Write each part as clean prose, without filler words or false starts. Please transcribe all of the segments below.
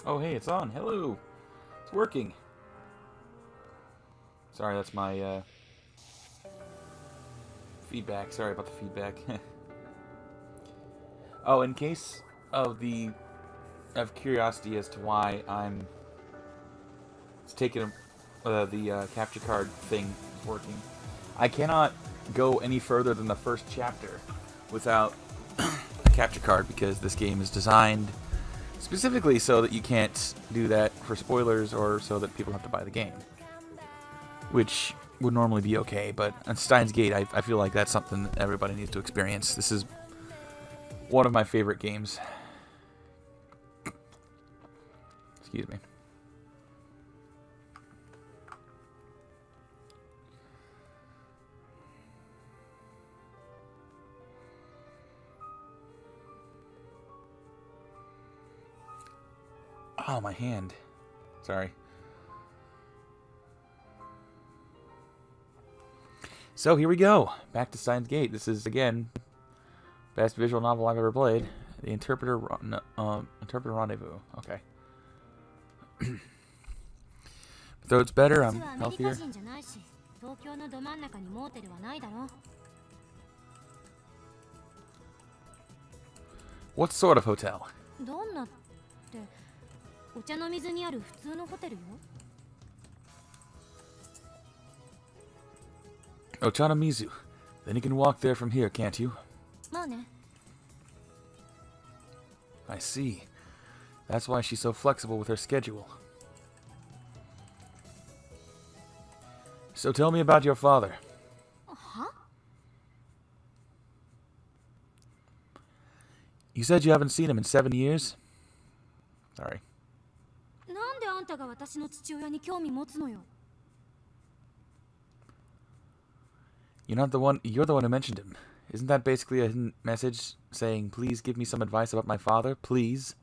Oh, hey, it's on. Hello. It's working. Sorry, that's my feedback. Sorry about the feedback. Oh, in case of the of curiosity as to why I'm taking the capture card thing is working, I cannot go any further than the first chapter without a capture card because this game is designed specifically so that you can't do that for spoilers or so that people have to buy the game, which would normally be okay, but on Steins Gate, I feel like that's something that everybody needs to experience. This is one of my favorite games. Excuse me. Oh, my hand. Sorry. So here we go. Back to Steins Gate. This is, again, best visual novel I've ever played. The Interpreter Rendezvous. Okay. Though it's better, I'm healthier. What sort of hotel? Ochanomizu. Then you can walk there from here, can't you? I see. That's why she's so flexible with her schedule. So tell me about your father. You said you haven't seen him in 7 years? Sorry. You're the one who mentioned him. Isn't that basically a hidden message saying, please give me some advice about my father, please?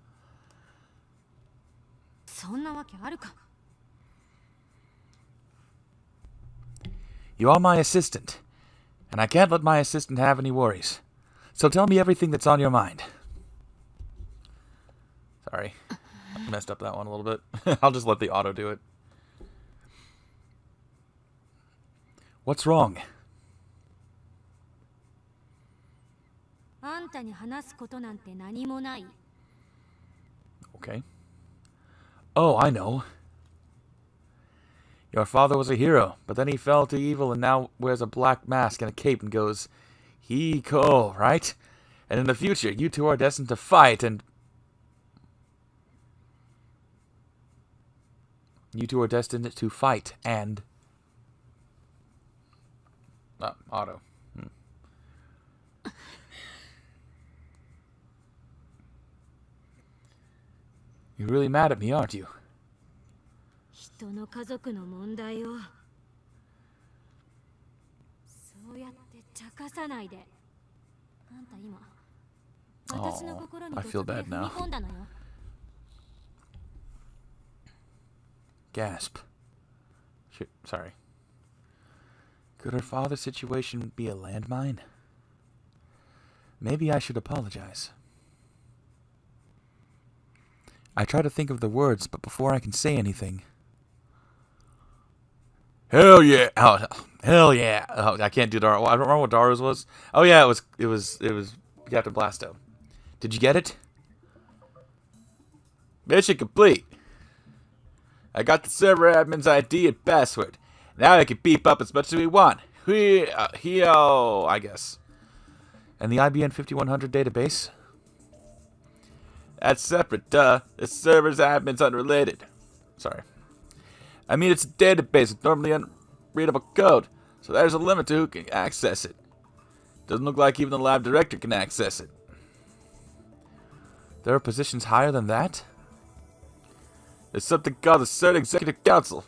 You are my assistant, and I can't let my assistant have any worries. So tell me everything that's on your mind. Sorry. I messed up that one a little bit. I'll just let the auto do it. What's wrong? Okay. Oh, I know. Your father was a hero, but then he fell to evil and now wears a black mask and a cape and goes, Hiko, right? And in the future, you two are destined to fight and... You two are destined to fight and... auto. You're really mad at me, aren't you? Oh, I feel bad now. Gasp. Sorry. Could her father's situation be a landmine? Maybe I should apologize. I try to think of the words, but before I can say anything... Hell yeah! Oh, hell yeah! Oh, I can't do Dara. I don't remember what Dara's was. Oh yeah, it was Captain Blasto. Did you get it? Mission complete. I got the server admin's ID and password. Now I can beep up as much as we want. I guess. And the IBN 5100 database? That's separate, duh. The server's admin's unrelated. Sorry. I mean, it's a database with normally unreadable code, so there's a limit to who can access it. Doesn't look like even the lab director can access it. There are positions higher than that? There's something called the CERT Executive Council.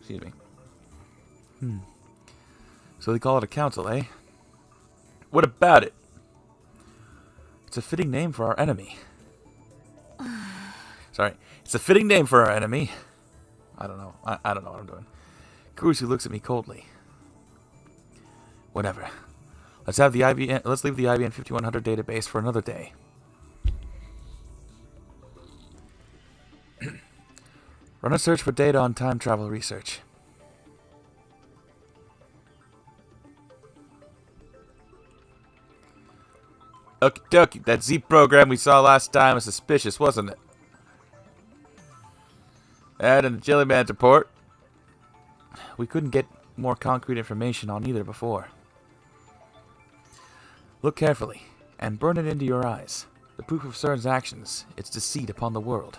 Excuse me. So they call it a council, eh? What about it? It's a fitting name for our enemy. Sorry. It's a fitting name for our enemy. I don't know. I don't know what I'm doing. Kurusu looks at me coldly. Whatever. Let's leave the IBN 5100 database for another day. Run a search for data on time travel research. Okie dokie, that Z program we saw last time was suspicious, wasn't it? And in the Jellyman's report, we couldn't get more concrete information on either before. Look carefully, and burn it into your eyes. The proof of CERN's actions, its deceit upon the world.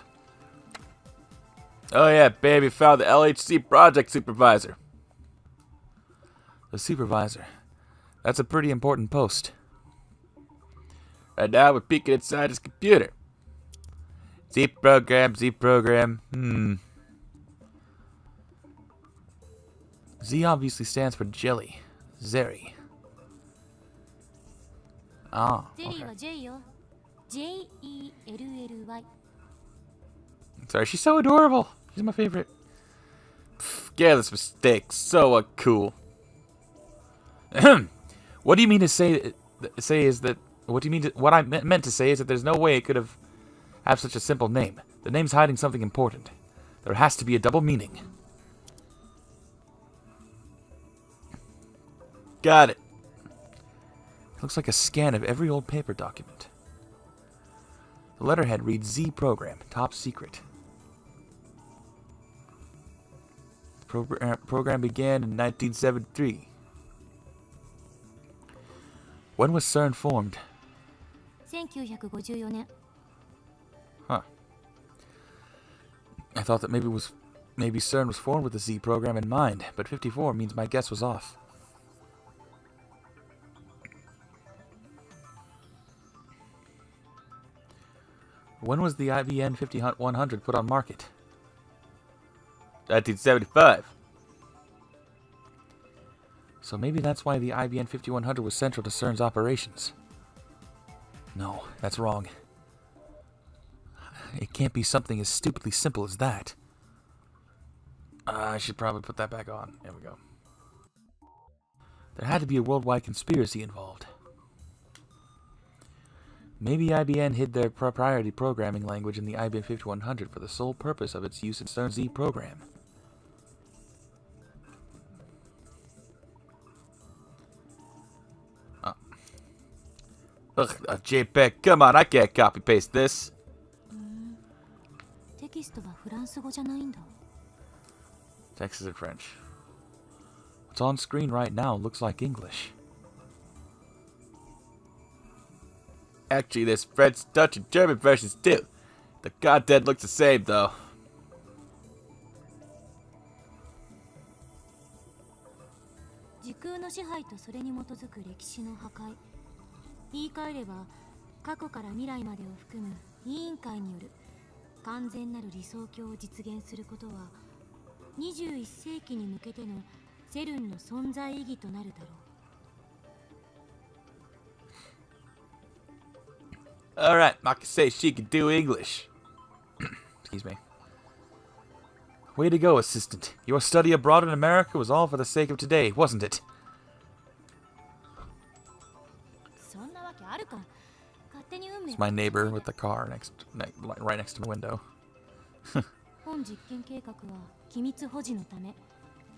Oh yeah, baby, found the LHC project supervisor. The supervisor. That's a pretty important post. Right now we're peeking inside his computer. Z program. Z obviously stands for jelly. Zeri. Ah, okay. Sorry, she's so adorable. She's my favorite. Careless mistake. So cool. What do you mean to say is that... What do you mean to... What I meant to say is that there's no way it could have such a simple name. The name's hiding something important. There has to be a double meaning. Got it. Looks like a scan of every old paper document. The letterhead reads Z program, top secret. The program began in 1973. When was CERN formed? 1954年. Huh. I thought that maybe CERN was formed with the Z program in mind, but 54 means my guess was off. When was the IBM 5100 put on market? 1975. So maybe that's why the IBM 5100 was central to CERN's operations. No, that's wrong. It can't be something as stupidly simple as that. I should probably put that back on. There we go. There had to be a worldwide conspiracy involved. Maybe IBM hid their proprietary programming language in the IBM 5100 for the sole purpose of its use in CERN's Z program. Ugh, a JPEG. Come on, I can't copy-paste this. テキストはフランス語じゃないんだ. Text is in French. What's on screen right now looks like English. Actually, there's French, Dutch, and German versions too. The content looks the same, though. 時空の支配とそれに基づく歴史の破壊。言い換えれば、過去から未来までを含む委員会による完全なる理想郷を実現することは、21世紀に向けてのセルンの存在意義となるだろう。Alright, Maka says she can do English. Excuse me. Way to go, assistant. Your study abroad in America was all for the sake of today, wasn't it? It's my neighbor with the car right next to my window. 本実験計画は機密保持のため、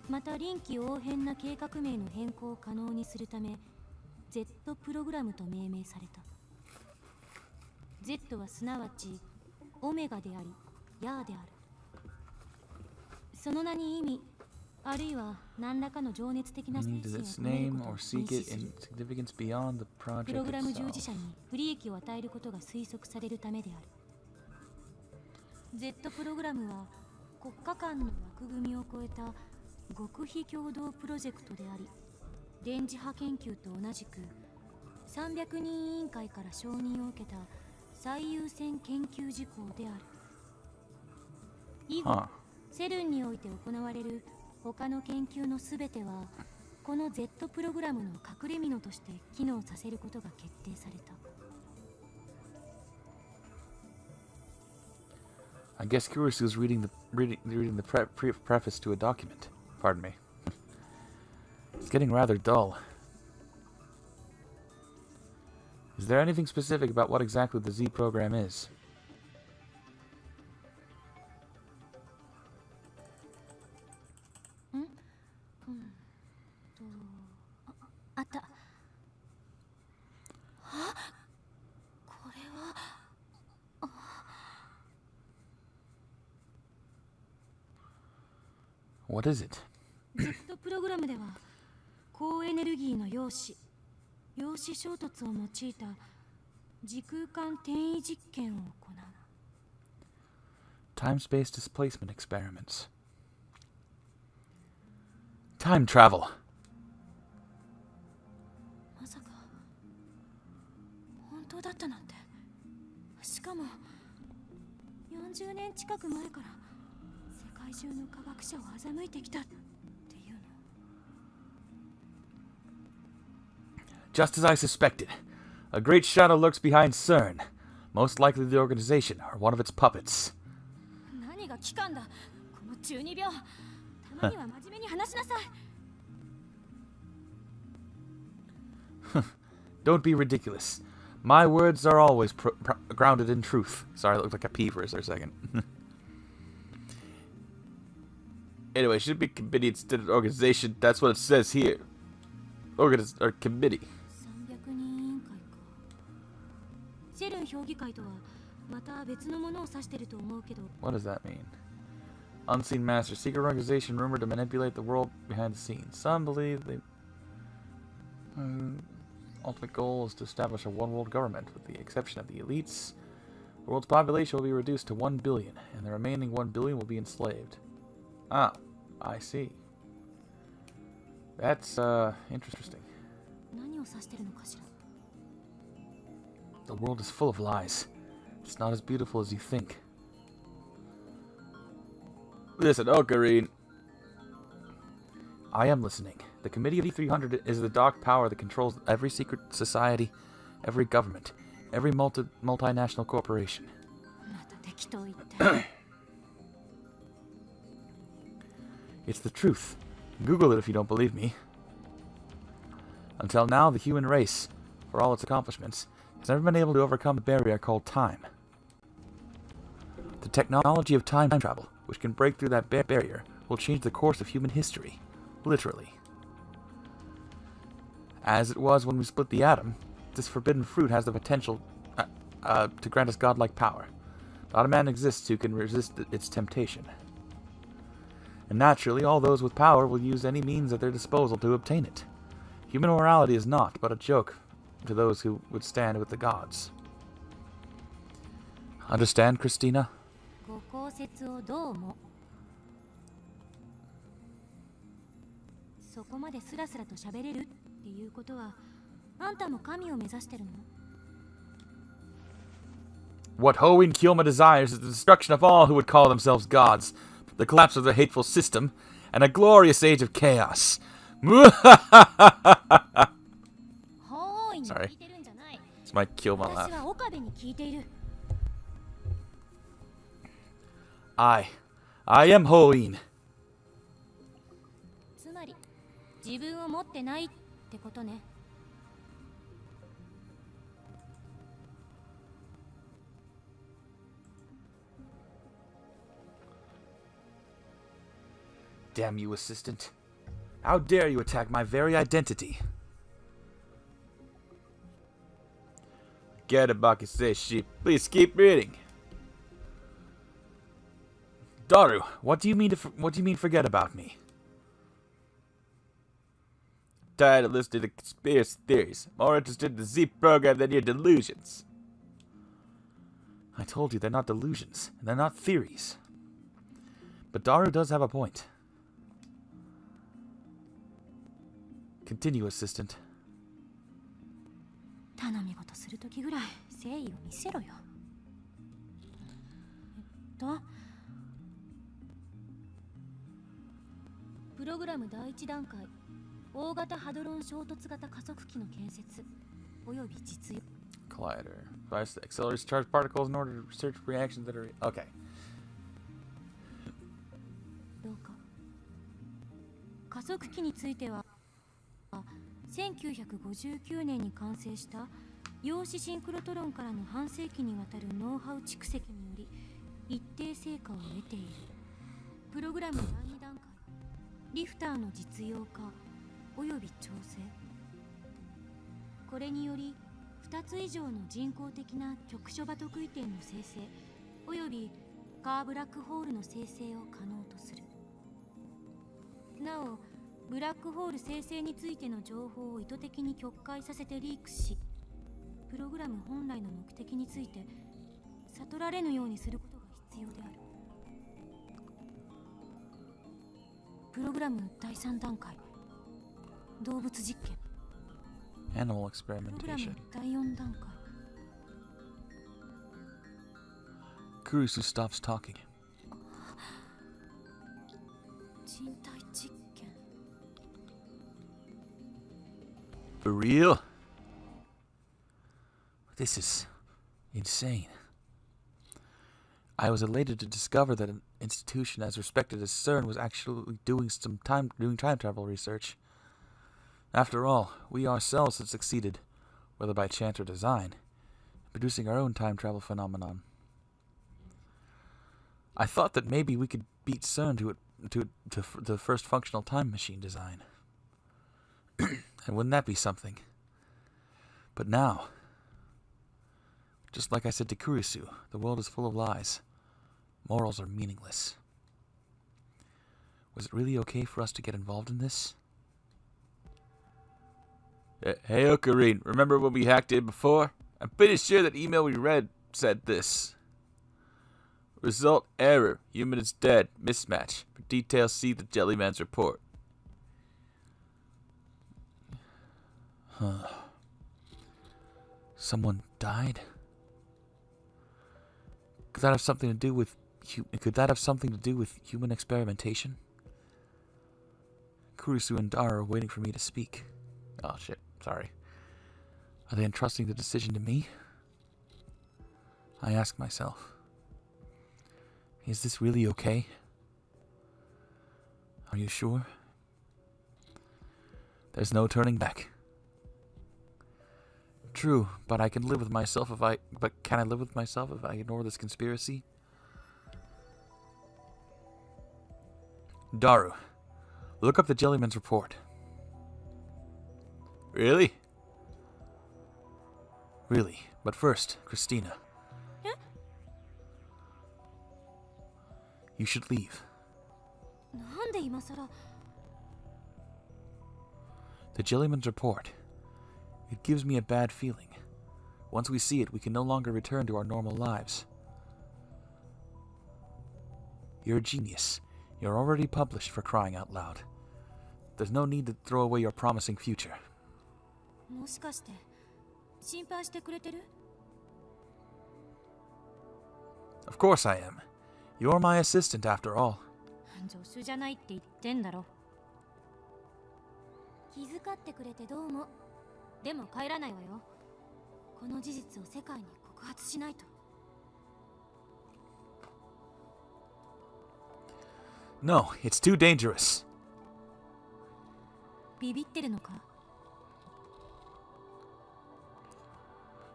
また臨機応変な計画名の変更を可能にするため、Z プログラムと命名された。Z はすなわちオメガであり、ヤーである。その名に意味、あるいは何らかの情熱的な精神を込めることを意識する。プログラム従事者に不利益を与えることが推測されるためである。Z プログラムは国家間の枠組みを超えた極秘共同プロジェクトであり、電磁波研究と同じく300人委員会から承認を受けた最優先研究事項である。以後、セルンにおいて行われる他の研究のすべては、この Z プログラムの隠れ蓑として機能させることが決定された。I guess Kurisu is reading the preface to a document. Pardon me. It's getting rather dull. Is there anything specific about what exactly the Z program is? What is it? Z プログラムでは高エネルギーの陽子衝突を用いた時空間転移実験を行う。Time-space displacement experiments. Time travel. まさか本当だったなんて。しかも40年近く前から世界中の科学者を欺いてきたっていうの。Just as I suspected. A great shadow lurks behind CERN. Most likely the organization, or one of its puppets. 何が機関だ、この中二病。たまには真面目に話しなさい。Don't be ridiculous. My words are always grounded in truth. Sorry, I looked like a pea for a second. Anyway, should be committee instead of organization. That's what it says here. Or committee. 300人委員会か。セルン評議会とはまた別のものを指してると思うけど。What does that mean? Unseen master, secret organization rumored to manipulate the world behind the scenes. Some believe they ultimate goal is to establish a one-world government, with the exception of the elites. The world's population will be reduced to 1 billion, and the remaining 1 billion will be enslaved. Ah, I see. That's, interesting. 何を指してるのかしら。The world is full of lies. It's not as beautiful as you think. Listen, Ocarine. I am listening. The Committee of E300 is the dark power that controls every secret society, every government, every multinational corporation. また適当言って。It's the truth. Google it if you don't believe me. Until now, the human race, for all its accomplishments, has never been able to overcome a barrier called time. The technology of time travel, which can break through that barrier, will change the course of human history. Literally. As it was when we split the atom, this forbidden fruit has the potential to grant us godlike power. Not a man exists who can resist its temptation. And naturally, all those with power will use any means at their disposal to obtain it. Human morality is not but a joke to those who would stand with the gods. Understand, Christina? ご考説をどうも。そこまでスラスラと喋れるっていうことは、あんたも神を目指してるの？ What Hoenn Kyouma desires is the destruction of all who would call themselves gods, the collapse of their hateful system, and a glorious age of chaos. Sorry. It's my Kyouma laugh. I am Hoenn. つまり、自分を持ってないってことね。Damn you, assistant. How dare you attack my very identity? Get it, Bakuseshi. Please keep reading. Daru, what do you mean forget about me? Tired of listening to conspiracy theories. More interested in the Z program than your delusions. I told you they're not delusions, and they're not theories. But Daru does have a point. Continue, assistant. 頼み事するときぐらい誠意を見せろよ。プログラム第一段階、大型ハドロン衝突型加速器の建設および実用。Collider. Device that accelerates charged particles in order to research reactions that are... Okay. どうか。加速器については、1959年に完成した陽子シンクロトロンからの半世紀にわたるノウハウ蓄積により一定成果を得ている。プログラム第2段階、リフターの実用化および調整。これにより2つ以上の人工的な局所場特異点の生成およびカーブラックホールの生成を可能とする。なおブラックホール生成についての情報を意図的に曲解させてリークし、プログラム本来の目的について悟られぬようにすることが必要である。プログラム第3段階、動物実験。 Animal プログラム experimentation. 第4段階、 Kurisu stops talking. 人体実験。 For real? This is insane. I was elated to discover that an institution as respected as CERN was actually doing time travel research. After all, we ourselves have succeeded, whether by chance or design, in producing our own time travel phenomenon. I thought that maybe we could beat CERN to the first functional time machine design. And wouldn't that be something? But now, just like I said to Kurisu, the world is full of lies. Morals are meaningless. Was it really okay for us to get involved in this? Hey, Ocarine, remember when we hacked in before? I'm pretty sure that email we read said this. Result error. Human is dead. Mismatch. For details, see the Jellyman's report. Huh. Someone died? Could that have something to do with human experimentation? Kurisu and Dara are waiting for me to speak. Oh shit, sorry. Are they entrusting the decision to me? I ask myself. Is this really okay? Are you sure? There's no turning back. True, but I can live with myself if I... But can I live with myself if I ignore this conspiracy? Daru, look up the Jellyman's report. Really? Really. But first, Christina. Eh? You should leave. なんで今さら。 The Jellyman's report. It gives me a bad feeling. Once we see it, we can no longer return to our normal lives. You're a genius. You're already published, for crying out loud. There's no need to throw away your promising future. もしかして心配してくれてる？ Of course I am. You're my assistant after all. 助手じゃないって言ってんだろ。気遣ってくれてどうも。でも帰らないわよ。この事実を世界に告発しないと。 No, it's too dangerous. ビビってるのか？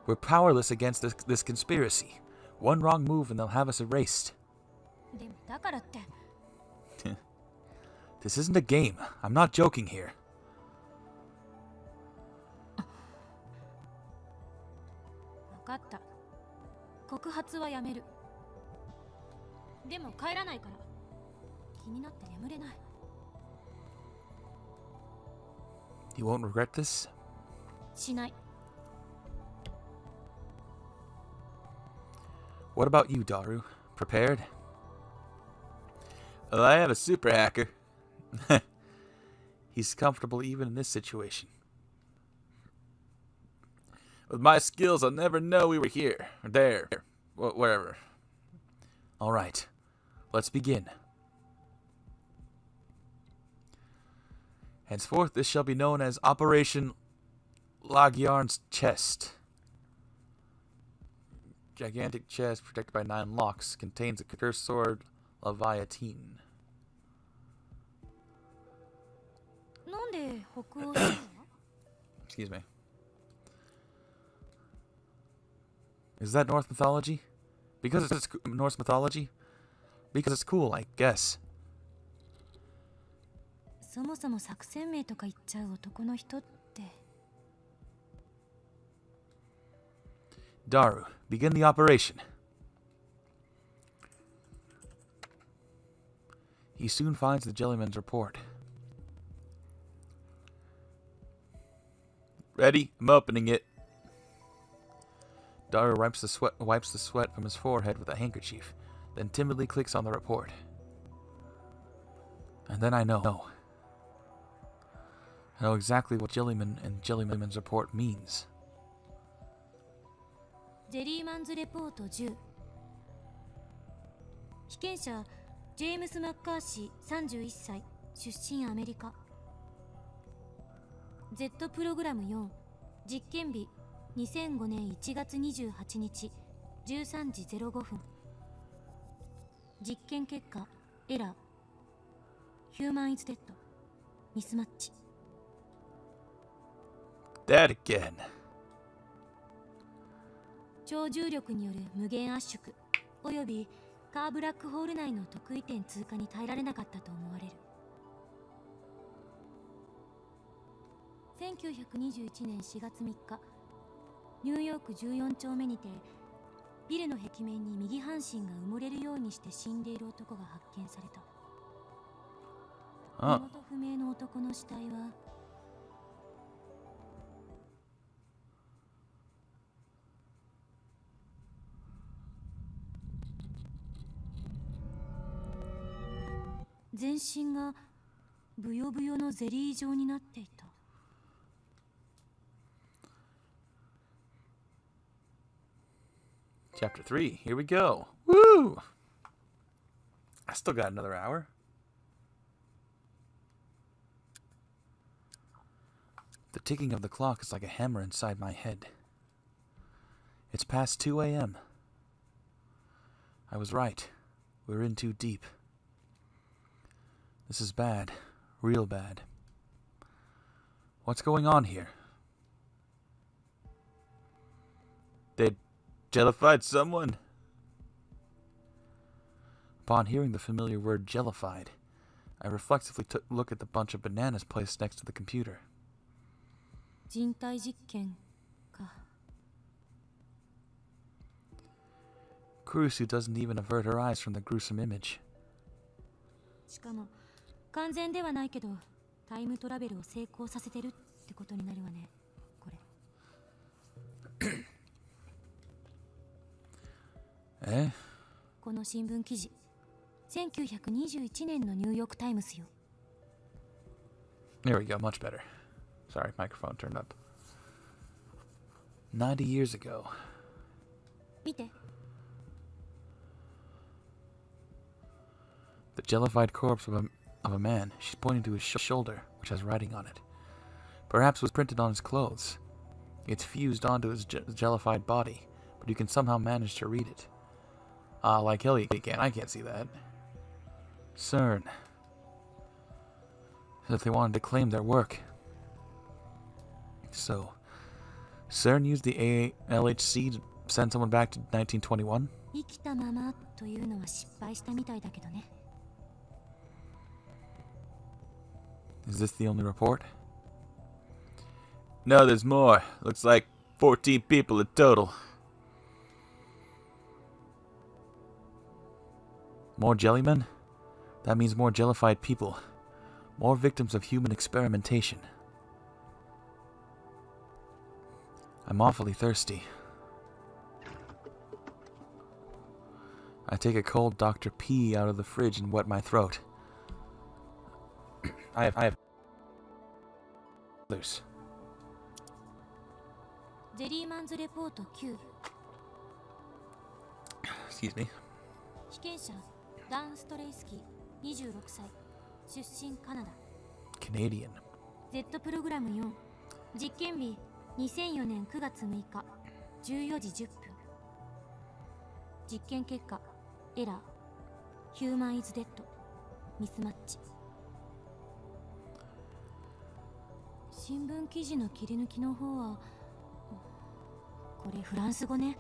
We're powerless against this conspiracy. One wrong move and they'll have us erased. でもだからって。 This isn't a game. I'm not joking here. 分かった。告発はやめる。でも帰らないから。気になって眠れない。 You won't regret this? しない。 What about you, Daru? Prepared? Well, I am a super hacker. He's comfortable even in this situation. With my skills, I'll never know we were here, or there, or wherever. All right, let's begin. Henceforth, this shall be known as Operation Lagyarn's Chest. Gigantic chest protected by 9 locks contains a cursed sword Leviathan. なんで北欧するの？ Excuse me. Is that Norse mythology? Because it's Norse mythology? Because it's cool, I guess. そもそも作戦名とか言っちゃう男の人って。 Daru, begin the operation. He soon finds the Jellyman's report. Ready? I'm opening it. Dario wipes the sweat from his forehead with a handkerchief, then timidly clicks on the report. And then I know. I know exactly what Jellyman and Jellyman's report means. ジェリーマンズレポート10。被験者ジェームス・マッカーシー31歳、出身アメリカ。Z プログラム4、実験日2005年1月28日13時05分。実験結果エラー。ヒューマンイズデッド。ミスマッチ。That again. 超重力による無限圧縮およびカーブラックホール内の特異点通過に耐えられなかったと思われる。1921年4月3日、ニューヨーク14丁目にてビルの壁面に右半身が埋もれるようにして死んでいる男が発見された。身元不明の男の死体は全身がブヨブヨのゼリー状になっていた。Chapter 3, here we go. Woo! I still got another hour. The ticking of the clock is like a hammer inside my head. It's past 2 a.m. I was right. We're in too deep. This is bad. Real bad. What's going on here? They jellified someone. Upon hearing the familiar word jellified, I reflexively took a look at the bunch of bananas placed next to the computer. 人体実験か。 Kurusu doesn't even avert her eyes from the gruesome image. しかも完全ではないけどタイムトラベルを成功させてるってことになるわね、これ。え？この新聞記事、1921年のニューヨークタイムズよ。 There we go, much better. Sorry, microphone turned up. 90 years ago. 見て。 The jellified corpse of a man. She's pointing to his shoulder, which has writing on it. Perhaps it was printed on his clothes. It's fused onto his jellified body, but you can somehow manage to read it. Like hell you can. I can't see that. CERN. As if they wanted to claim their work. So, CERN used the LHC to send someone back to 1921? 生きたままというのは失敗したみたいだけどね。 Is this the only report? No, there's more. Looks like 14 people in total. More jellymen? That means more jellified people. More victims of human experimentation. I'm awfully thirsty. I take a cold Dr. P out of the fridge and wet my throat. I have others. ジェリーマンズレポート9。 Excuse me. 被験者ダン・ストレイスキー26歳、出身カナダ。 Canadian. Z プログラム4、実験日2004年9月6日14時10分。実験結果エラー。ヒューマンイズデッド。ミスマッチ。新聞記事の切り抜きの方はこれフランス語ね。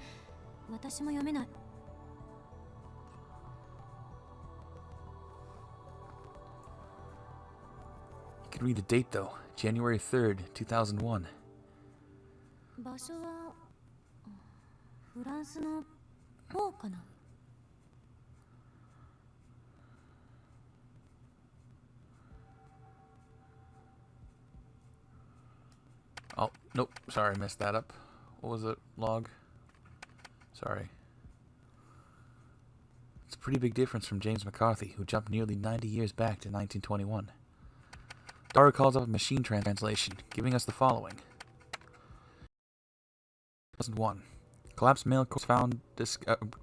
私も読めない。 You can read the date though. January 3rd, 2001. 場所はフランスの方かな。 Oh, Nope, sorry, I messed that up. What was it? Log? Sorry. It's a pretty big difference from James McCarthy, who jumped nearly 90 years back to 1921. Dara calls up a machine translation, giving us the following. 2001. Collapsed male corpse found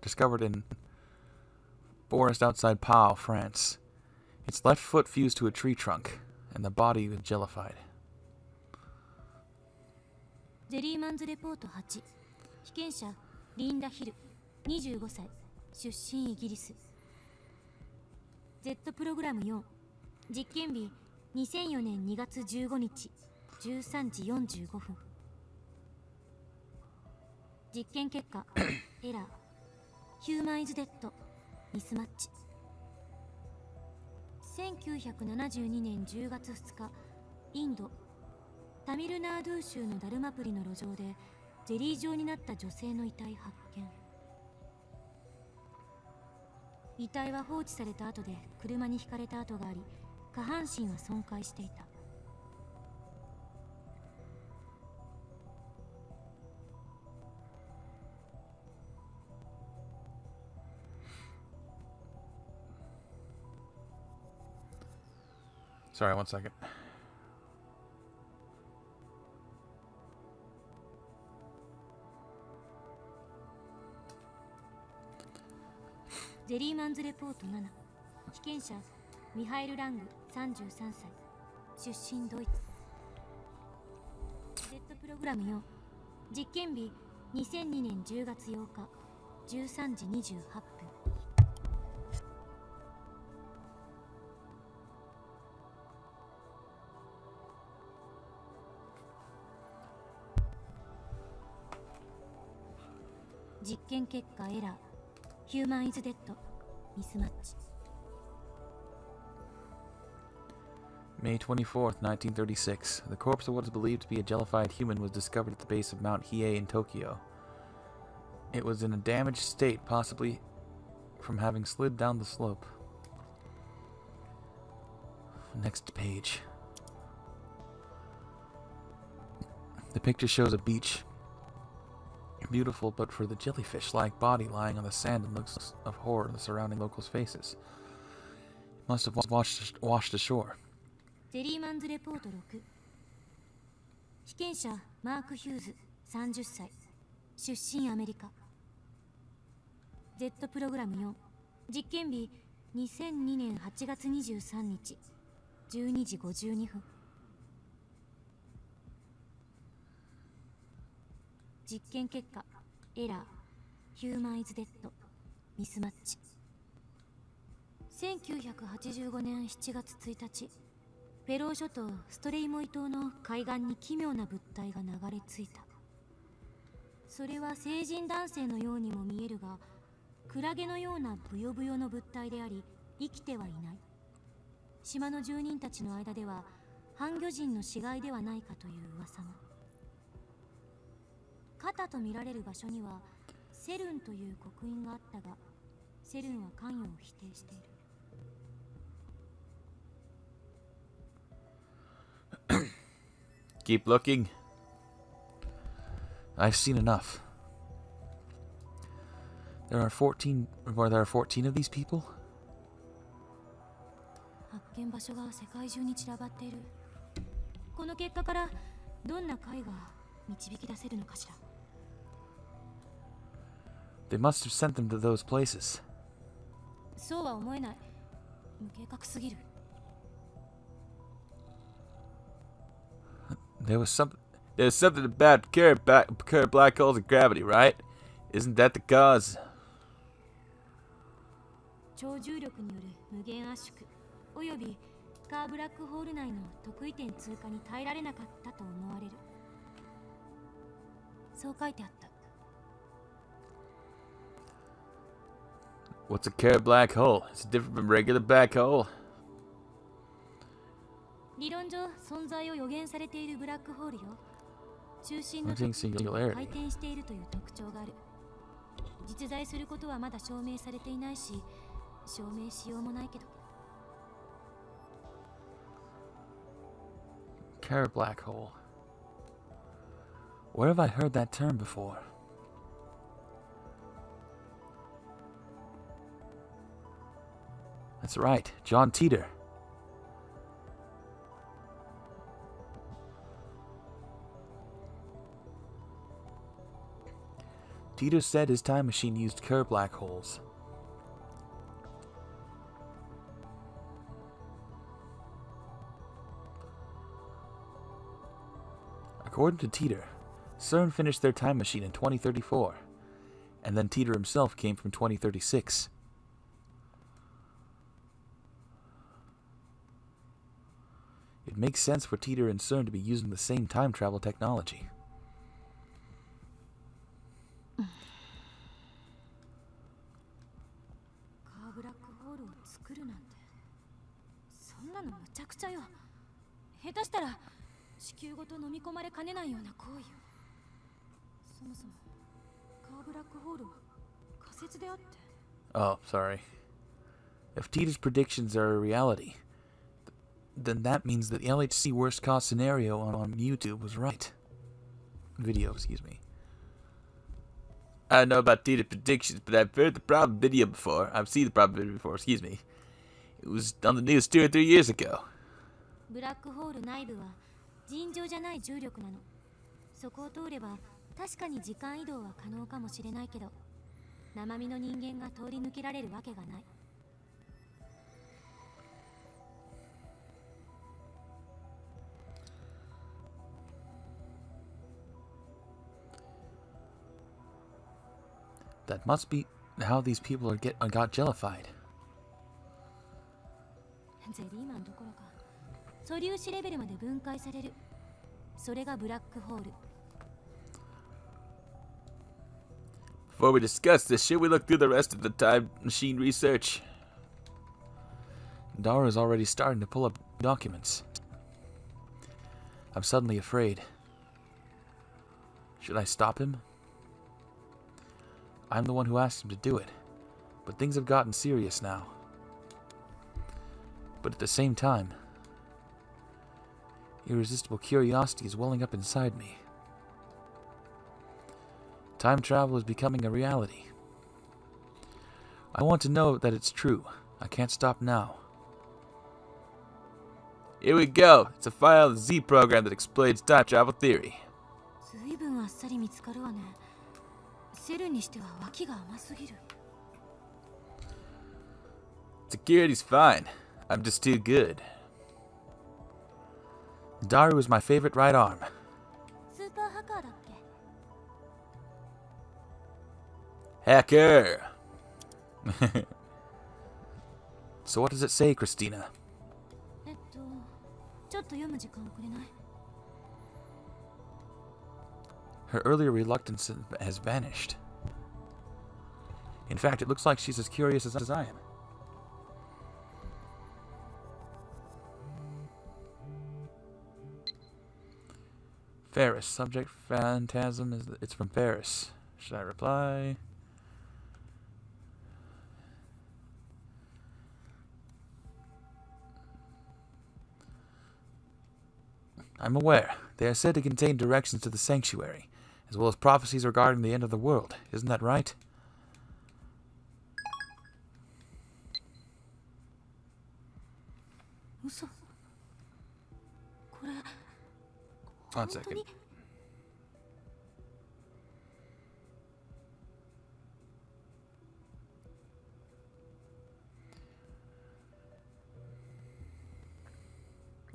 discovered in forest outside Pau, France. Its left foot fused to a tree trunk, and the body was jellified. ジェリーマンズレポート8被験者リンダ・ヒル25歳出身イギリス Z プログラム4実験日2004年2月15日13時45分実験結果エラーヒューマンイズデッドミスマッチ1972年10月2日インドタミルナードゥ州のダルマプリの路上でゼリー状になった女性の遺体発見遺体は放置された後で車にひかれた跡があり下半身は損壊していたSorry, 1 second.ジェリーマンズレポート7被験者ミハエル・ラング33歳出身ドイツ Z プログラム4実験日2002年10月8日13時28分実験結果エラーヒューマンイズデッドミスマッチ May 24th, 1936. The corpse of what is believed to be a jellified human was discovered at the base of Mount Hiei in Tokyo. It was in a damaged state, possibly from having slid down the slope. Next page. The picture shows a beach. Beautiful, but for the jellyfish-like body lying on the sand and looks of horror in the surrounding locals' faces. It must have washed ashore. ジェリーマンズレポート6被験者マーク・ヒューズ30歳出身アメリカ Z プログラム4実験日2002年8月23日12時52分実験結果エラーヒューマンイズデッドミスマッチ1985年7月1日フェロー諸島ストレイモイ島の海岸に奇妙な物体が流れ着いたそれは成人男性のようにも見えるがクラゲのようなブヨブヨの物体であり生きてはいない島の住人たちの間では半魚人の死骸ではないかという噂も肩と見られる場所にはセルンという刻印があったがセルンは関与を否定しているKeep looking. I've seen enough. There are 14 of these people? 発見場所が世界中に散らばっているこの結果からどんな解が導き出せるのかしら They must have sent them to those places. そうは思えない無計画すぎる There was something about current black holes and gravity, right? Isn't that the cause? 超重力による無限圧縮およびカーブラックホール内の特異点通過に耐えられなかったと思われるそう書いてあった What's a current black hole? It's different from regular black hole. 理論上存在を予言されているブラックホールよ中心の Limiting 時 singularity. 回転しているという特徴がある実在することはまだ証明されていないし証明しようもないけど Current black hole. Where have I heard that term before? That's right, John Teeter. Teeter said his time machine used Kerr black holes. According to Teeter, CERN finished their time machine in 2034, and then Teeter himself came from 2036. It makes sense for Teeter and CERN to be using the same time travel technology. Oh, sorry. If Teeter's predictions are a reality, then that means that the LHC worst cause scenario on YouTube was right. Video, excuse me. I don't know about Teeter's predictions, but I've heard the problem video before. I've seen the problem video before, excuse me. It was on the news 2 or 3 years ago. ブラックホール内部は尋常じゃない重力なの。そこを通れば確かに時間移動は可能かもしれないけど、生身の人間が通り抜けられるわけがない。That must be how these people got jellified. ゼリーマンどころか素粒子レベルまで分解される。それがブラックホール。Before we discuss this, should we look through the rest of the time machine research? Dara is already starting to pull up documents. I'm suddenly afraid. Should I stop him? I'm the one who asked him to do it, but things have gotten serious now. But at the same time, irresistible curiosity is welling up inside me. Time travel is becoming a reality. I want to know that it's true. I can't stop now. Here we go. It's a file of the Z program that explains time travel theory. 随分あっさり見つかるわね。セルにしては脇が甘すぎる。Security's fine. I'm just too good. Daru is my favorite right arm. スーパーハッカーだっけ？ Hacker! So what does it say, Christina? ちょっと読む時間くれない？ Her earlier reluctance has vanished. In fact, it looks like she's as curious as I am. Ferris. Subject phantasm. It's from Ferris. Should I reply? I'm aware. They are said to contain directions to the sanctuary, as well as prophecies regarding the end of the world. Isn't that right? One second.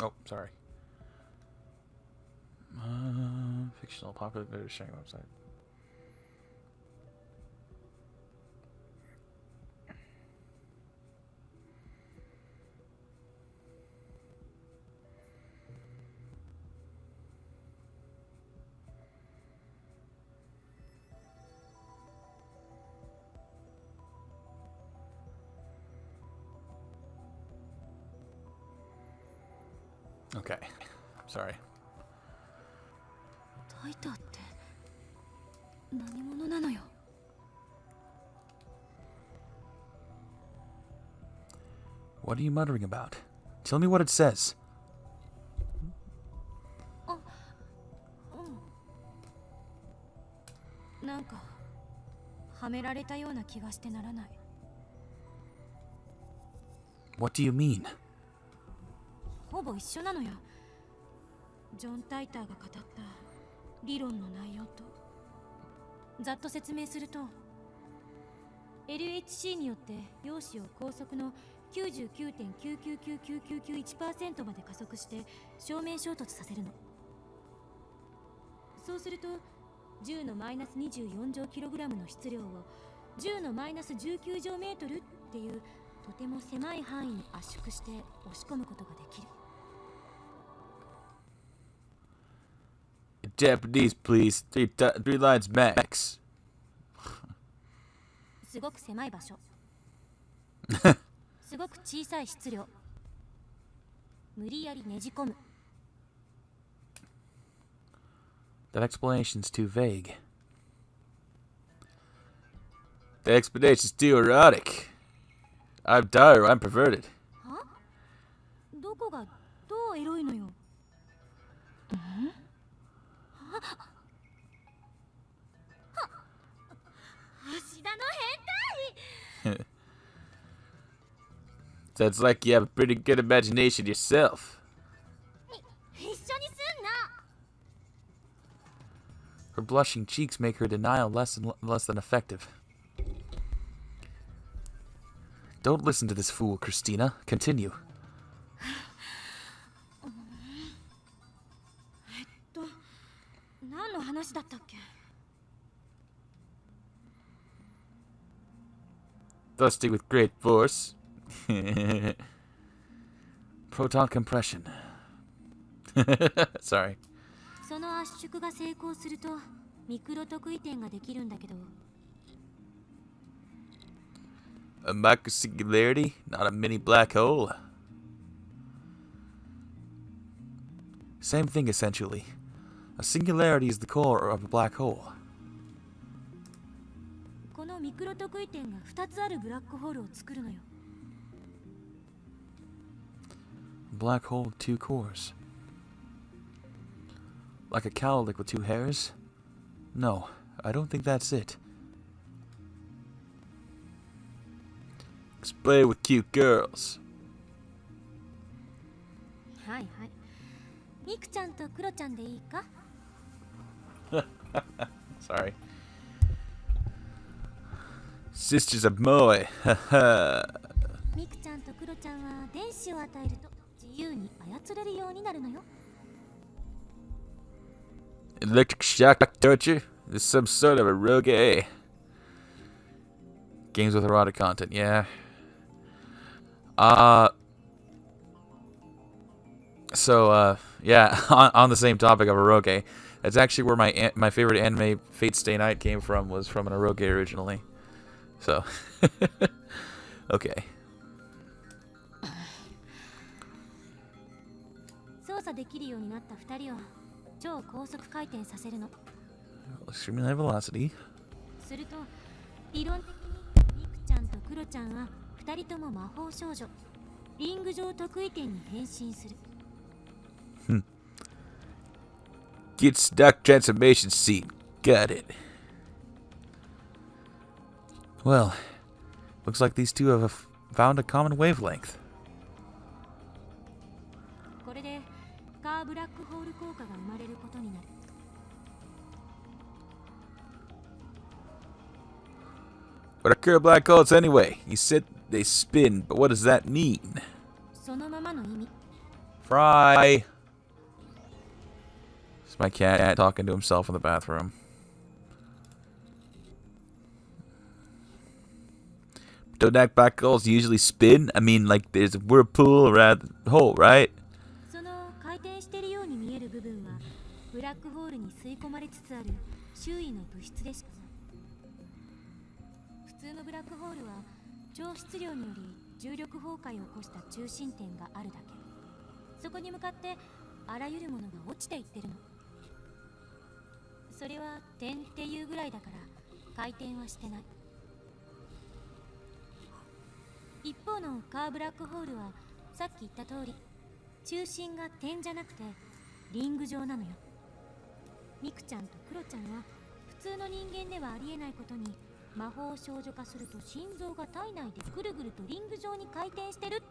Oh, sorry. Fictional popular sharing website. Okay, sorry. タイターって何者なのよ。 What are you muttering about? Tell me what it says. はめられたような気がしてならない。 What do you mean? ほぼ一緒なのよ。ジョン・タイターが語った理論の内容と。ざっと説明すると、 LHC によって陽子を高速の 99.999991% まで加速して正面衝突させるの。そうすると10のマイナス24乗キログラムの質量を10のマイナス19乗メートルっていうとても狭い範囲に圧縮して押し込むことができる。 Japanese, please. Three lines max. すごく狭い場所すごく小さい質量、無理やりねじ込む。 That explanation's too vague. The explanation's too erotic. I'm tired. I'm perverted. は？どこがどうエロいのよ。芦田の変態。 Sounds like you have a pretty good imagination yourself. 一緒にすんな。 Her blushing cheeks make her denial less than effective. Don't listen to this fool, Christina. Continue. 何の話だったっけ。 Thrusting with great force. Proton compression. Sorry. その圧縮が成功するとミクロ特異点ができるんだけど、 A microsingularity, not a mini black hole. Same thing essentially. A singularity is the core of a black hole. このミクロ特異点が2つあるブラックホールを作るのよ。 A black hole with two cores. Like a cowlick with two hairs? No, I don't think that's it. Explain with cute girls. はいはい。ミクちゃんとクロちゃんでいいか。 Sorry. Sisters of Moe. Haha. ミクちゃんとクロちゃんは電子を与えると自由に操れるようになるのよ。 Electric shock torture? This is some sort of eroge. Games with erotic content, yeah. Yeah, on the same topic of eroge, that's actually where my favorite anime, Fate Stay Night, came from. Was from an eroge originally. So, okay. 操作できるようになった2人を超高速回転させるの。 Extremely high velocity. すると理論的にミクちゃんとクロちゃんは2人とも魔法少女リング上特異点に変身する。 Get stock transformation scene. Got it. Well, looks like these two have found a common wavelength. これでカーブラックホール効果が生まれることになる。 What are curved black holes anyway? You said they spin, but what does that mean? そのままの意味。 Fry! It's my cat talking to himself in the bathroom. Don't act black holes usually spin? I mean, like there's a whirlpool around the hole, right? その回転しているように見える部分はブラックホールに吸い込まれつつある周囲の物質でしかない。普通のブラックホールは超質量により重力崩壊を起こした中心点があるだけ。そこに向かってあらゆるものが落ちていってるの。それは点っていうぐらいだから回転はしてない。一方のカーブラックホールはさっき言った通り中心が点じゃなくてリング状なのよ。ミクちゃんとクロちゃんは普通の人間ではありえないことに魔法を少女化すると心臓が体内でぐるぐるとリング状に回転してるって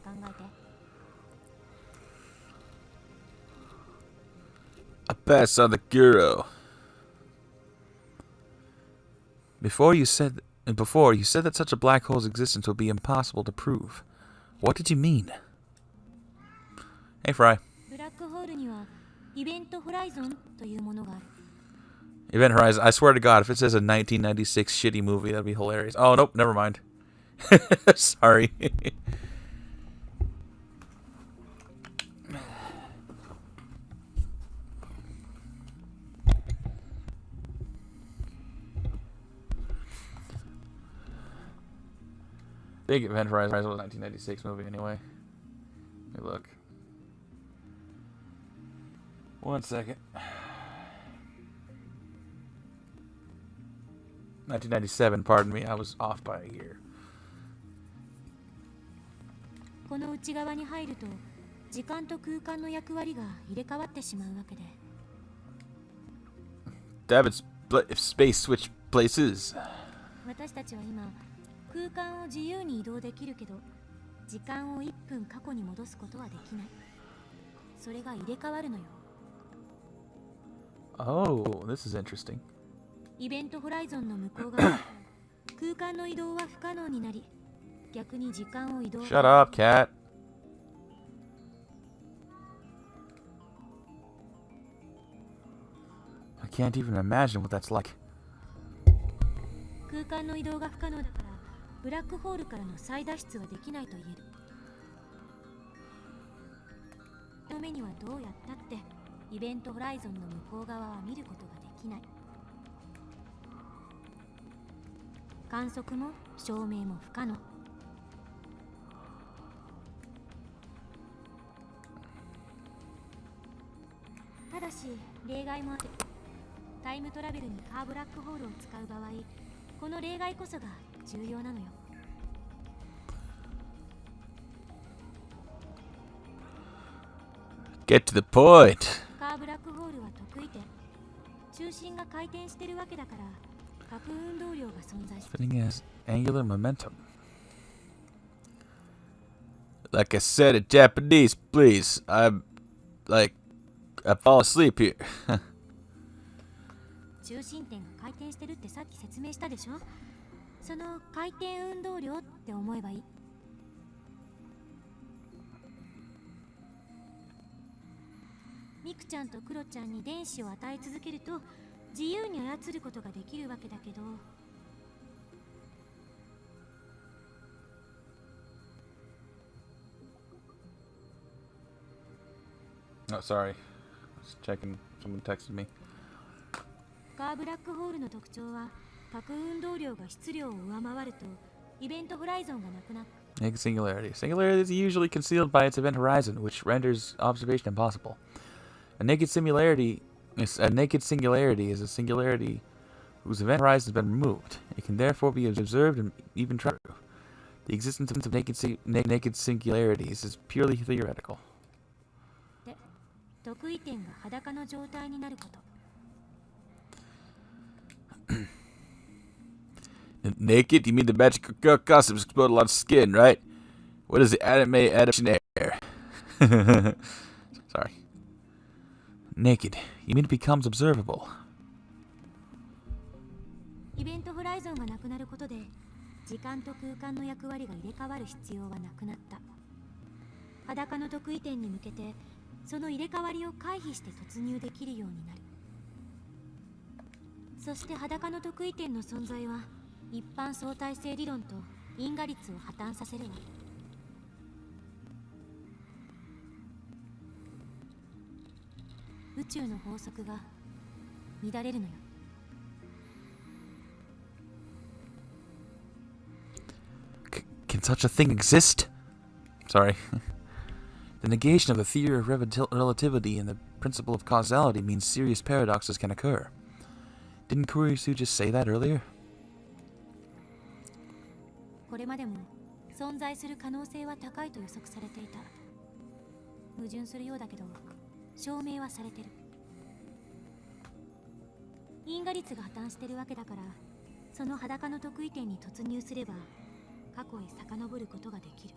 考えて。 A pass on the Guru. Before you said that such a black hole's existence would be impossible to prove. What did you mean? Hey, Fry. ブラックホールにはイベントホライゾンというものがある。 Event Horizon. I swear to God, if it says a 1996 shitty movie, that'd be hilarious. Oh, nope, never mind. Sorry. I think Event Horizon was a 1996 movie anyway. Let me look. 1 second. 1997, pardon me, I was off by a year. この内側に入ると時間と空間の役割が入れ替わってしまうわけで。 David's space switch places. 私たちは今空間を自由に移動できるけど時間を1分過去に戻すことはできない。それが入れ替わるのよ。 Oh, this is interesting. イベントホライゾンの向こう側空間の移動は不可能になり逆に時間を移動。 Shut up, cat. I can't even imagine what that's like. 空間の移動が不可能だからブラックホールからの再脱出はできないと言える。の目にはどうやったってイベントホライゾンの向こう側は見ることができない。観測も証明も不可能。ただし例外もある。タイムトラベルにカーブラックホールを使う場合この例外こそが重要なのよ。 Get to the point. カーブラックホールは得意点。中心が回転してるわけだから核運動量が存在する。 Spinning as angular momentum. Like I said in Japanese, please. I fall asleep here. 中心点が回転してるってさっき説明したでしょ。その回転運動量って思えばいい。ミクちゃんとクロちゃんに電子を与え続けると自由に操ることができるわけだけど。 Oh, sorry. I was checking. Someone texted me. カーブラックホールの特徴は核運動量が質量を上回るとイベントホライゾンがなくなって。 Naked singularity. Singularity is usually concealed by its event horizon, which renders observation impossible. A naked singularity is a singularity whose event horizon has been removed. It can therefore be observed and even tried. The existence of naked singularities is purely theoretical. で、得意点が裸の状態になること。 Naked? You mean the magic costumes explode a lot of skin, right? What is the anime adaptation air? Sorry. Naked. You mean it becomes observable? イベントホライゾンがなくなることで時間と空間の役割が入れ替わる必要はなくなった。裸の得意点に向けてその入れ替わりを回避して突入できるようになる。そして裸の得意点の存在は一般相対性理論と因果率を破綻させるわ。宇宙の法則が乱れるのよ。 Can such a thing exist? Sorry. The negation of the theory of relativity and the principle of causality means serious paradoxes can occur. Didn't Kurisu just say that earlier? これまでも存在する可能性は高いと予測されていた。矛盾するようだけど証明はされてる。因果率が破綻してるわけだからその裸の得意点に突入すれば過去へ遡ることができる。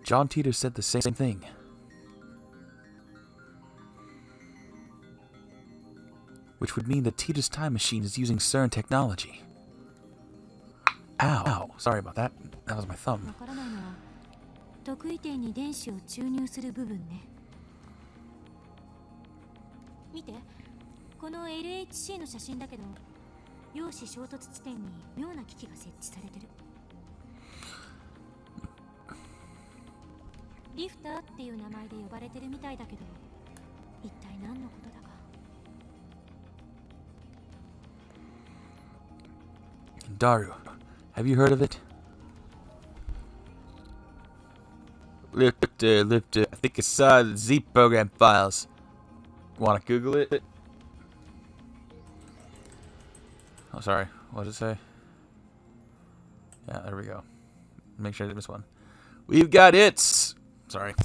John Teeter said the same thing. Which would mean that Teeter's time machine is using CERN technology. Ow. Sorry about that. That was my thumb. わからないのは得意点に電子を注入する部分ね。見て、この LHC の写真だけど、陽子衝突地点に妙な機器が設置されてる。リフターっていう名前で呼ばれてるみたいだけど、一体何のことだか。Daru, have you heard of it? Lifter. I think I saw the Z program files. Want to Google it? Oh, sorry. What did it say? Yeah, there we go. Make sure I didn't miss one. We've got it! Sorry.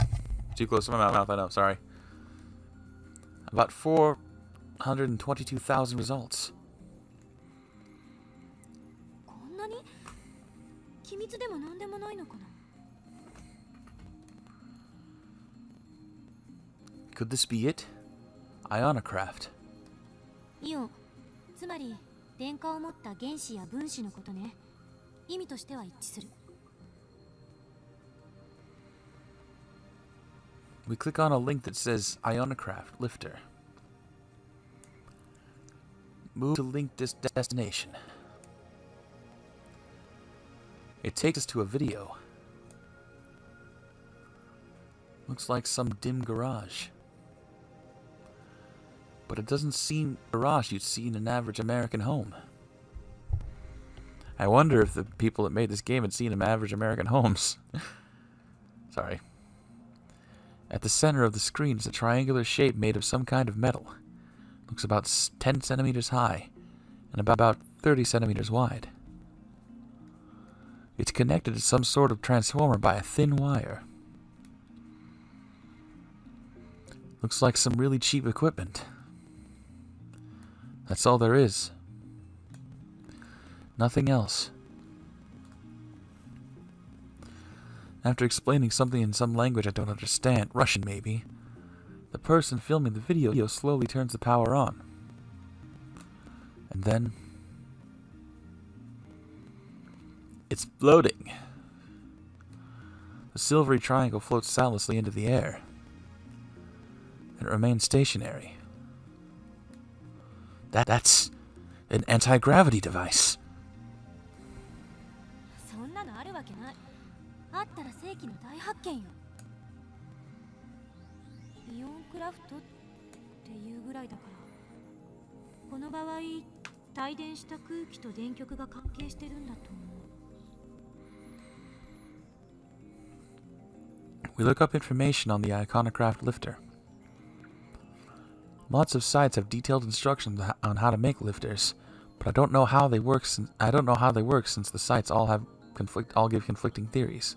Too close to my mouth, I know. Sorry. About 422,000 results. こんなに機密でも何でもないのかな。Could this be it? Ionocraft. イオン、つまり電荷を持った原子や分子のことね。意味としては一致する。We click on a link that says Ionocraft Lifter. Move to link this destination. It takes us to a video. Looks like some dim garage. But it doesn't seem a garage you'd see in an average American home. I wonder if the people that made this game had seen average American homes. Sorry. At the center of the screen is a triangular shape made of some kind of metal. Looks about 10 centimeters high and about 30 centimeters wide. It's connected to some sort of transformer by a thin wire. Looks like some really cheap equipment. That's all there is. Nothing else. After explaining something in some language I don't understand, Russian maybe, the person filming the video slowly turns the power on. And then... it's floating. The silvery triangle floats soundlessly into the air. And it remains stationary. That's an anti-gravity device. そんなのあるわけない。あったら世紀の大発見よ。イオンクラフトっていうぐらいだから、この場合帯電した空気と電極が関係してるんだと思う。We look up information on the Iconocraft lifter. Lots of sites have detailed instructions on how to make lifters, but I don't know how they work. Since the sites all give conflicting theories.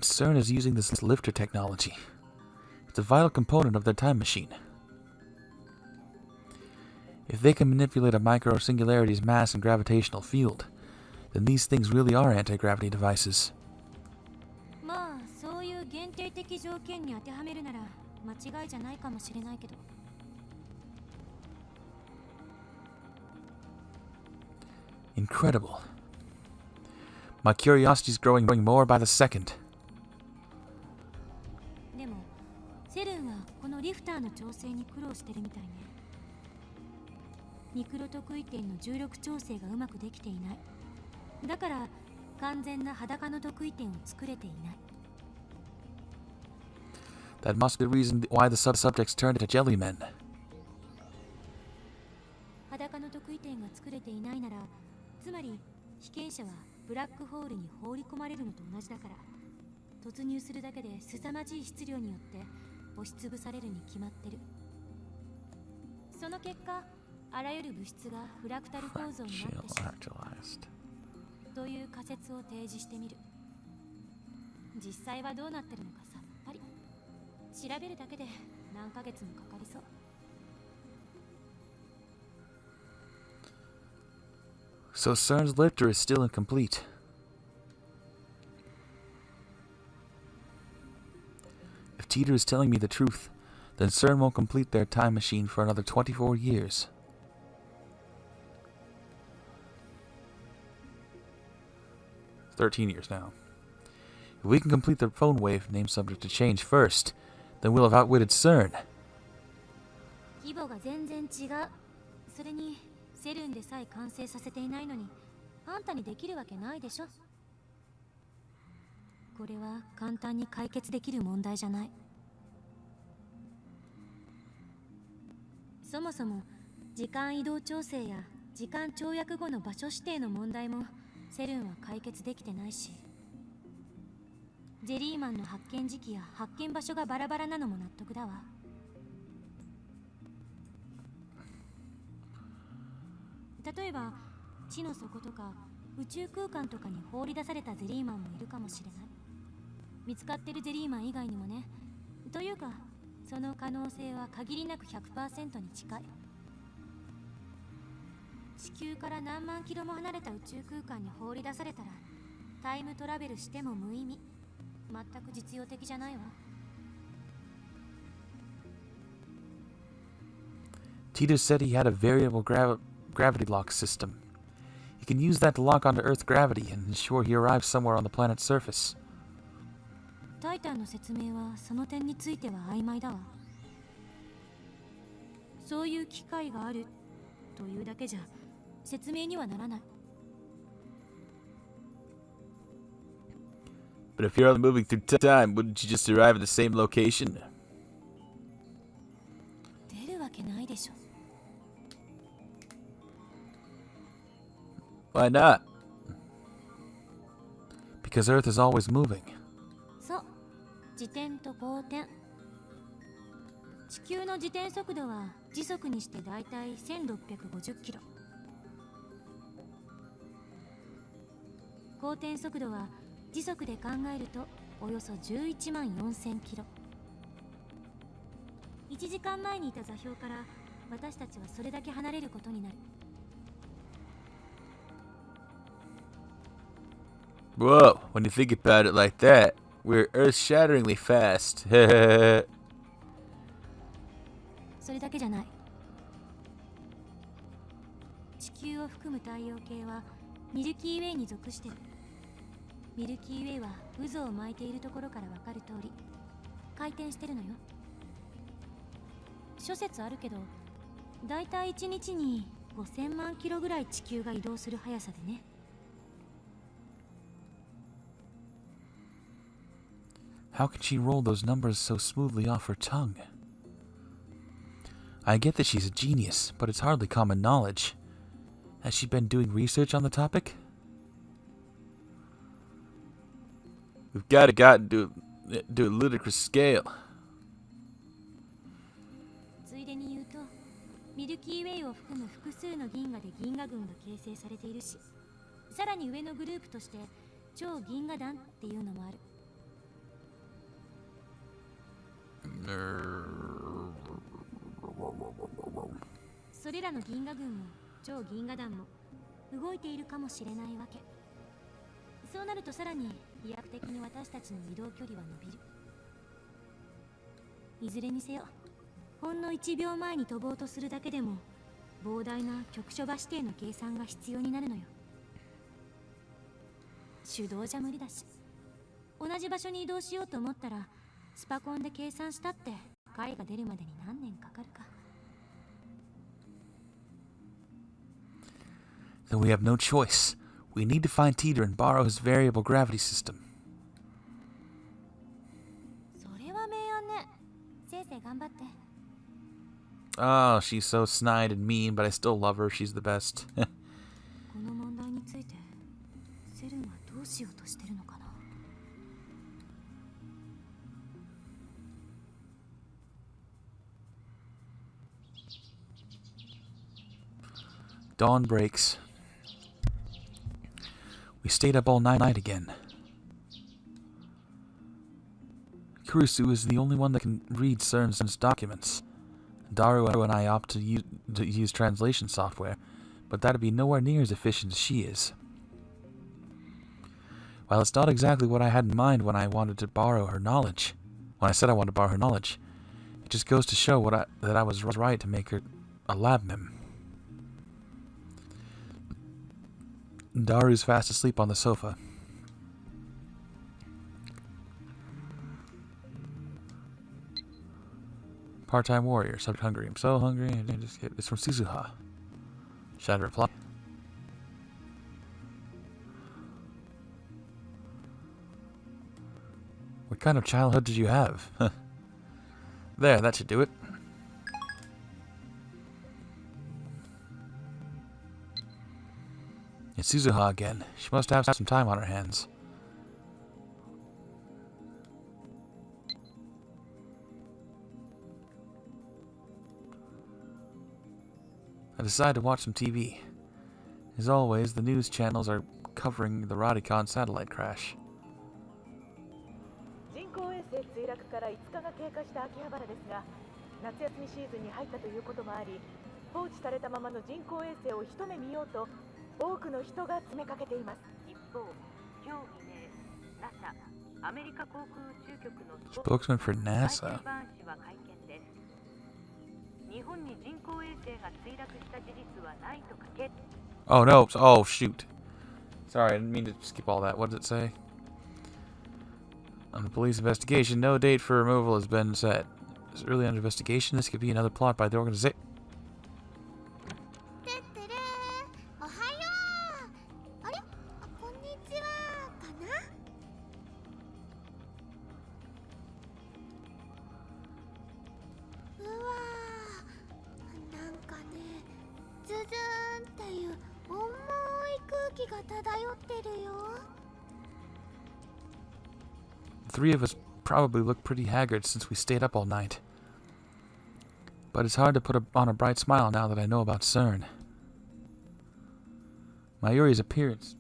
CERN is using this lifter technology. It's a vital component of their time machine. If they can manipulate a micro-singularity's mass and gravitational field, then these things really are anti-gravity devices. まあ、そういう限定的条件に当てはめるなら間違いじゃないかもしれないけど。Incredible. My curiosity is growing more by the second. でも、セルンはこのリフターの調整に苦労してるみたいね。ミクロ得意点の重力調整がうまくできていない。だから完全な裸の得意点を作れていない。That must be the reason why the subjects turned into jellymen. 裸の得意点が作れていないなら、つまり被験者はブラックホールに放り込まれるのと同じだから、突入するだけで凄まじい質量によって押しつぶされるに決まってる。その結果、あらゆる物質がフラクタル構造になってしまうという仮説を提示してみる。実際はどうなってるのかさっぱり。調べるだけで何ヶ月もかかりそう。So CERN's lifter is still incomplete. If Teeter is telling me the truth, then CERN won't complete their time machine for another 24 years. $13 years now. If we can complete the phone wave named subject to change first, then we'll have outwitted CERN. 規模が全然違う。それにセルンでさえ完成させていないのに、あんたにできるわけないでしょ。これは簡単に解決できる問題じゃない。そもそも時間移動調整や時間跳躍後の場所指定の問題もセルンは解決できてないし、ジェリーマンの発見時期や発見場所がバラバラなのも納得だわ。例えば地の底とか宇宙空間とかに放り出されたゼリーマンもいるかもしれない。見つかってるゼリーマン以外にもね。というかその可能性は限りなく 100% に近い。地球から何万キロも離れた宇宙空間に放り出されたらタイムトラベルしても無意味。全く実用的じゃないわ。Tito said he had a variable gravity lock system. He can use that to lock onto Earth's gravity and ensure he arrives somewhere on the planet's surface. タイタンの説明はその点については曖昧だわ。そういう機会があるというだけじゃ説明にはならない。But if you're only moving through time, wouldn't you just arrive at the same location? 出るわけないでしょ。Why not? Because Earth is always moving. そう、自転と公転。地球の自転速度は時速にしてだいたい1650キロ。公転速度は時速で考えるとおよそ11万4000キロ。1時間前にいた座標から私たちはそれだけ離れることになる。Whoa, when you think about it like that, we're earth-shatteringly fast. それだけじゃない。地球を含む太陽系はミルキーウェイに属してる。ミルキーウェイは渦を巻いているところからわかる通り回転してるのよ。諸説あるけど、だいたい1日に5000万キロぐらい地球が移動する速さでね。How can she roll those numbers so smoothly off her tongue? I get that she's a genius, but it's hardly common knowledge. Has she been doing research on the topic? We've got to do a ludicrous scale. ついでに言うと、ミルキーウェイを含む複数の銀河で銀河群が形成されているし、さらに上のグループとして超銀河団っていうのもある。それらの銀河群も超銀河団も動いているかもしれないわけ。そうなるとさらに飛躍的に私たちの移動距離は伸びる。いずれにせよ、ほんの1秒前に飛ぼうとするだけでも膨大な局所場指定の計算が必要になるのよ。手動じゃ無理だし、同じ場所に移動しようと思ったらスパコンで計算したって解が出るまでに何年かかるか。Then we have no choice. We need to find Teeter and borrow his variable gravity system. それは明暗ね。せいぜい頑張って。Oh, she's so snide and mean, but I still love her. She's the best. この問題についてセルンはどうしようとしてるのかな。Dawn breaks. We stayed up all night again. Kurusu is the only one that can read CERN's documents. Daru and I opt to use translation software, but that'd be nowhere near as efficient as she is. While it's not exactly what I had in mind when I wanted to borrow her knowledge, when I said I wanted to borrow her knowledge, it just goes to show that I was right to make her a lab mem. Daru's fast asleep on the sofa. Part-time warrior, subject hungry. I'm so hungry. It's from Suzuha. Should I reply? What kind of childhood did you have? There, that should do it. It's Suzuha again. She must have some time on her hands. I decided to watch some TV. As always, the news channels are covering the Radicon satellite crash. 人工衛星墜落から5日が経過した秋葉原ですが、夏休みシーズンに入ったということもあり、放置されたままの人工衛星を一目見ようと多くの人が詰めかけています。一方、今日未明、NASA アメリカ航空宇宙局の Spokesman for NASA. 日本に人工衛星が墜落した事実はないとかけ。Oh no! Oh shoot! Sorry, I didn't mean to skip all that. What did it say? On the police investigation, no date for removal has been set. It's early under investigation. This could be another plot by the organization. The three of us probably look pretty haggard since we stayed up all night. But it's hard to put on a bright smile now that I know about CERN. Mayuri's appearance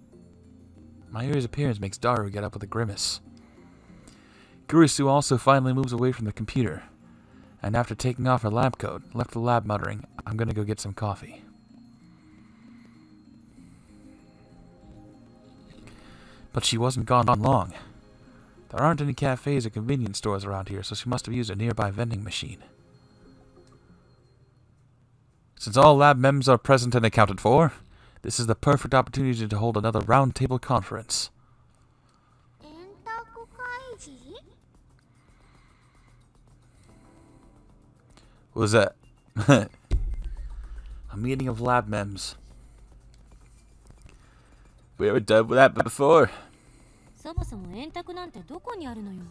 makes Daru get up with a grimace. Kurisu also finally moves away from the computer, and after taking off her lab coat, left the lab muttering, "I'm gonna go get some coffee." But she wasn't gone long. There aren't any cafes or convenience stores around here, so she must have used a nearby vending machine. Since all lab mems are present and accounted for, this is the perfect opportunity to hold another roundtable conference. What was that? A meeting of lab mems. We were done with that before. そもそも円卓なんてどこにあるのよ。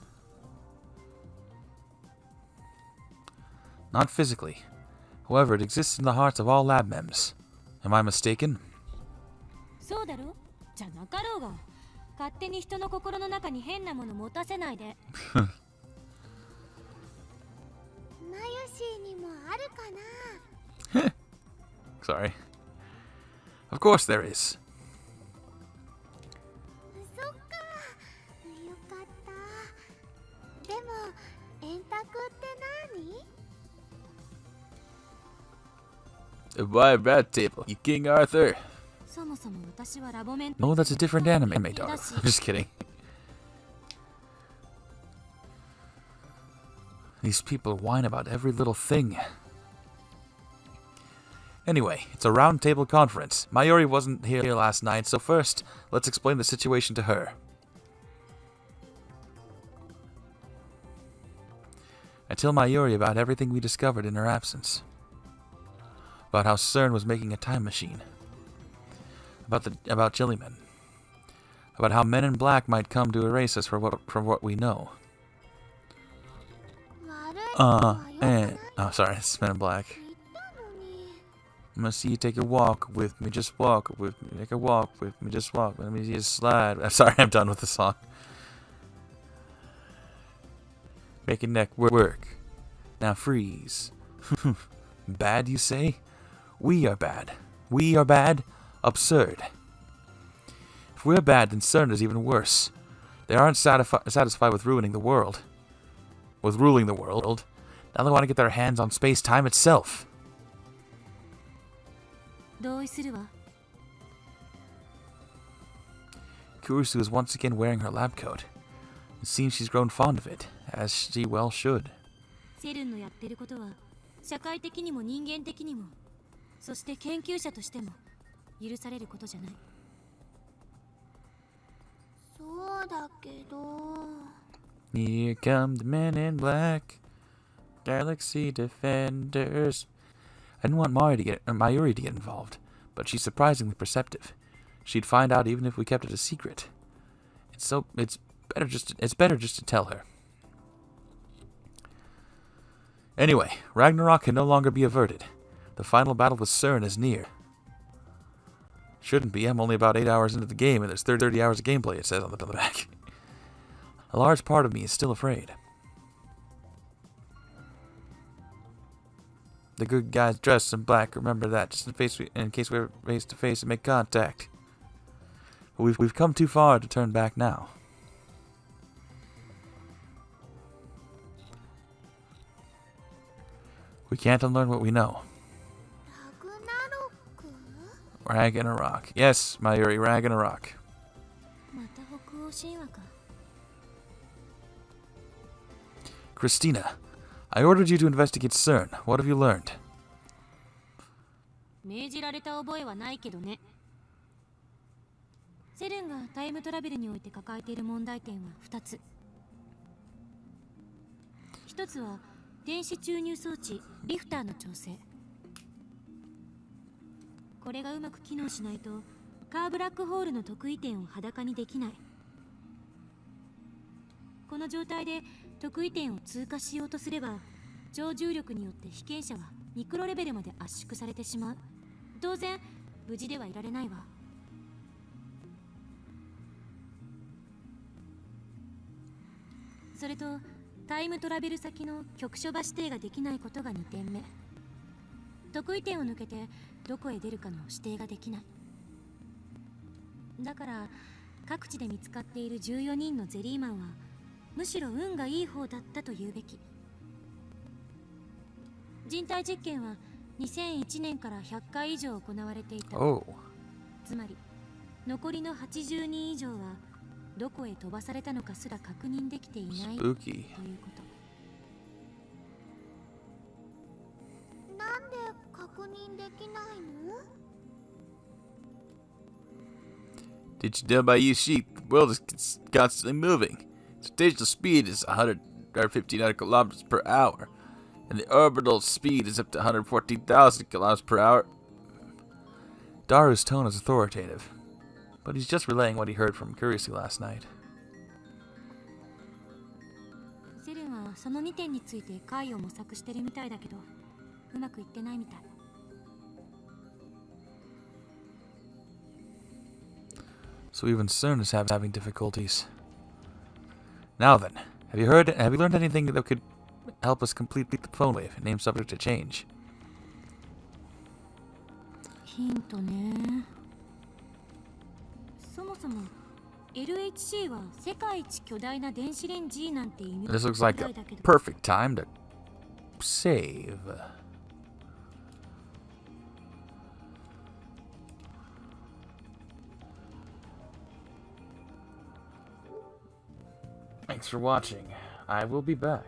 Not physically. However, it exists in the hearts of all lab mems. Am I mistaken? そうだろ？じゃなかろうが。勝手に人の心の中に変なもの持たせないで。マユシーにもあるかな？ Sorry. Of course there is. Why rat table? You King Arthur? No, that's a different anime, Daru. I'm just kidding. These people whine about every little thing. Anyway, it's a round table conference. Mayuri wasn't here last night, so first, let's explain the situation to her. I tell Mayuri about everything we discovered in her absence. About how CERN was making a time machine. About Jellymen. About how Men in Black might come to erase us from what we know. Oh, sorry, it's Men in Black. I'm gonna see you take a walk with me, just walk with me, take a walk with me, just walk with me, just slide. I'm sorry, I'm done with the song. Make your neck work. Now freeze. Bad, you say? We are bad. We are bad? Absurd. If we're bad, then CERN is even worse. They aren't satisfied with ruining the world. with ruling the world. Now they want to get their hands on space-time itself. 同意するわ。 Kurisu is once again wearing her lab coat. It seems she's grown fond of it, as she well should. セルンのやってることは社会的にも人間的にも、そして研究者としても許されることじゃない。そうだけど。 Here come the men in black, Galaxy Defenders. I didn't want Mayuri to get involved, but she's surprisingly perceptive. She'd find out even if we kept it a secret. It's better just to tell her. Anyway, Ragnarok can no longer be averted. The final battle with CERN is near. Shouldn't be. I'm only about 8 hours into the game, and there's 30 hours of gameplay, it says on the back. A large part of me is still afraid. The good guys dressed in black, remember that, just in case we're face to face and make contact. But we've come too far to turn back now. We can't unlearn what we know. Ragnarok. Yes, Mayuri, Ragnarok. また北欧神話か。 Christina, I ordered you to investigate CERN. What have you learned? 命じられた覚えはないけどね。セルンがタイムトラベルにおいて抱えている問題点は2つ。1つは電子注入装置リフターの調整。これがうまく機能しないとカーブラックホールの特異点を裸にできない。この状態で特異点を通過しようとすれば、超重力によって被験者はミクロレベルまで圧縮されてしまう。当然無事ではいられないわ。それとタイムトラベル先の局所場指定ができないことが2点目。特異点を抜けてどこへ出るかの指定ができない。だから各地で見つかっている14人のゼリーマンはむしろ運がいい方だったと言うべき。人体実験は2001年から100回以上行われていた。つまり残りの80人以上はどこへ飛ばされたのかすら確認できていないということ。なんで確認できないの？ Did you know by you sheep, the world is constantly moving. Its rotational speed is 11500 kilometers per hour, and the orbital speed is up to 114,000 kilometers per hour. Daru's tone is authoritative, but he's just relaying what he heard from Kurisu last night. セルンはその2点について解を模索してるみたいだけど、うまくいってないみたい。So even CERN is having difficulties. Now then, have you learned anything that could help us complete the phone wave? Name subject to change. ヒントね。そもそも LHC は世界一巨大な電子レンジなんて意味。 This looks like a perfect time to save. Thanks for watching. I will be back.